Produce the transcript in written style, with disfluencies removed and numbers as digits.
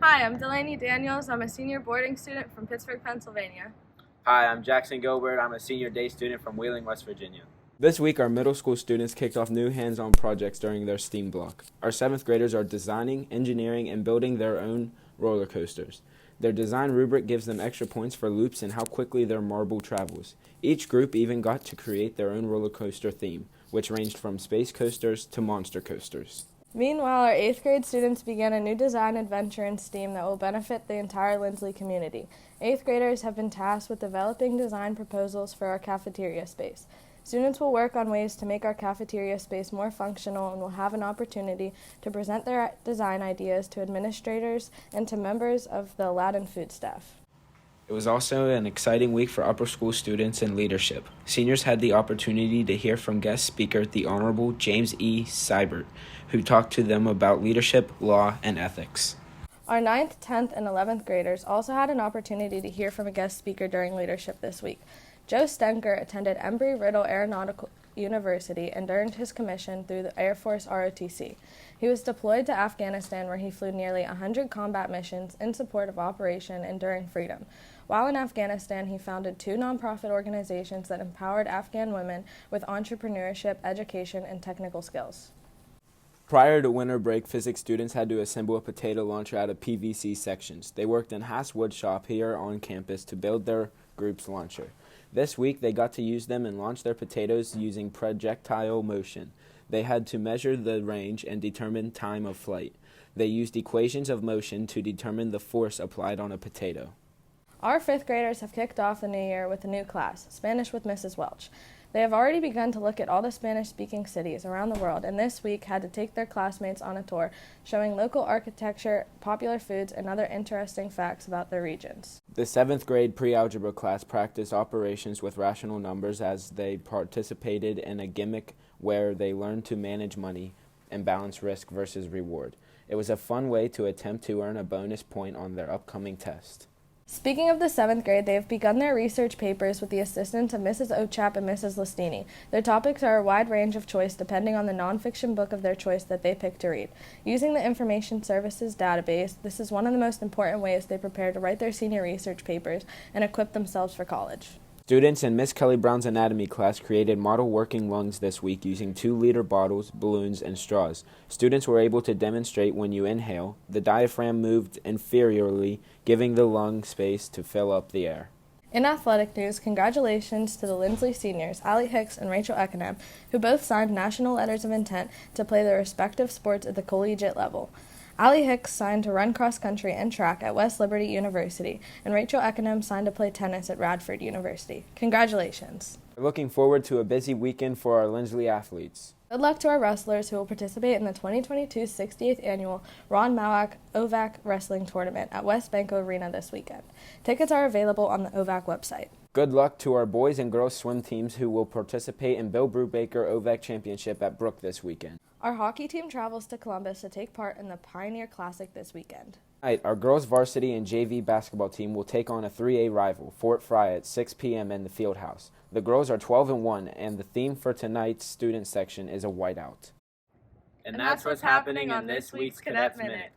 Hi, I'm Delaney Daniels. I'm a senior boarding student from Pittsburgh, Pennsylvania. Hi, I'm Jackson Gilbert. I'm a senior day student from Wheeling, West Virginia. This week, our middle school students kicked off new hands-on projects during their STEAM block. Our 7th graders are designing, engineering, and building their own roller coasters. Their design rubric gives them extra points for loops and how quickly their marble travels. Each group even got to create their own roller coaster theme, which ranged from space coasters to monster coasters. Meanwhile, our 8th grade students began a new design adventure in STEAM that will benefit the entire Lindsley community. 8th graders have been tasked with developing design proposals for our cafeteria space. Students will work on ways to make our cafeteria space more functional and will have an opportunity to present their design ideas to administrators and to members of the Aladdin food staff. It was also an exciting week for upper school students in leadership. Seniors had the opportunity to hear from guest speaker, the Honorable James E. Seibert, who talked to them about leadership, law, and ethics. Our 9th, 10th, and 11th graders also had an opportunity to hear from a guest speaker during leadership this week. Joe Stenker attended Embry-Riddle Aeronautical University and earned his commission through the Air Force ROTC. He was deployed to Afghanistan, where he flew nearly 100 combat missions in support of Operation Enduring Freedom. While in Afghanistan, he founded 2 nonprofit organizations that empowered Afghan women with entrepreneurship, education, and technical skills. Prior to winter break, physics students had to assemble a potato launcher out of PVC sections. They worked in Haas Wood Shop here on campus to build their group's launcher. This week, they got to use them and launch their potatoes using projectile motion. They had to measure the range and determine time of flight. They used equations of motion to determine the force applied on a potato. Our 5th graders have kicked off the new year with a new class, Spanish with Mrs. Welch. They have already begun to look at all the Spanish-speaking cities around the world, and this week had to take their classmates on a tour, showing local architecture, popular foods, and other interesting facts about their regions. The 7th grade pre-algebra class practiced operations with rational numbers as they participated in a gimmick where they learned to manage money and balance risk versus reward. It was a fun way to attempt to earn a bonus point on their upcoming test. Speaking of the 7th grade, they have begun their research papers with the assistance of Mrs. Ochap and Mrs. Listini. Their topics are a wide range of choice depending on the nonfiction book of their choice that they pick to read. Using the Information Services database, this is one of the most important ways they prepare to write their senior research papers and equip themselves for college. Students in Miss Kelly Brown's anatomy class created model working lungs this week using 2-liter bottles, balloons, and straws. Students were able to demonstrate when you inhale, the diaphragm moved inferiorly, giving the lung space to fill up the air. In athletic news, congratulations to the Lindsley seniors, Allie Hicks and Rachel Eckenham, who both signed national letters of intent to play their respective sports at the collegiate level. Allie Hicks signed to run cross-country and track at West Liberty University, and Rachel Eckenham signed to play tennis at Radford University. Congratulations. We're looking forward to a busy weekend for our Lindsley athletes. Good luck to our wrestlers who will participate in the 2022 68th Annual Ron Mauak OVAC Wrestling Tournament at West Banco Arena this weekend. Tickets are available on the OVAC website. Good luck to our boys and girls swim teams who will participate in Bill Brubaker OVAC Championship at Brook this weekend. Our hockey team travels to Columbus to take part in the Pioneer Classic this weekend. Tonight, our girls varsity and JV basketball team will take on a 3A rival, Fort Fry, at 6 p.m. in the Fieldhouse. The girls are 12-1, and the theme for tonight's student section is a whiteout. And that's what's happening on this week's Cadet Minute.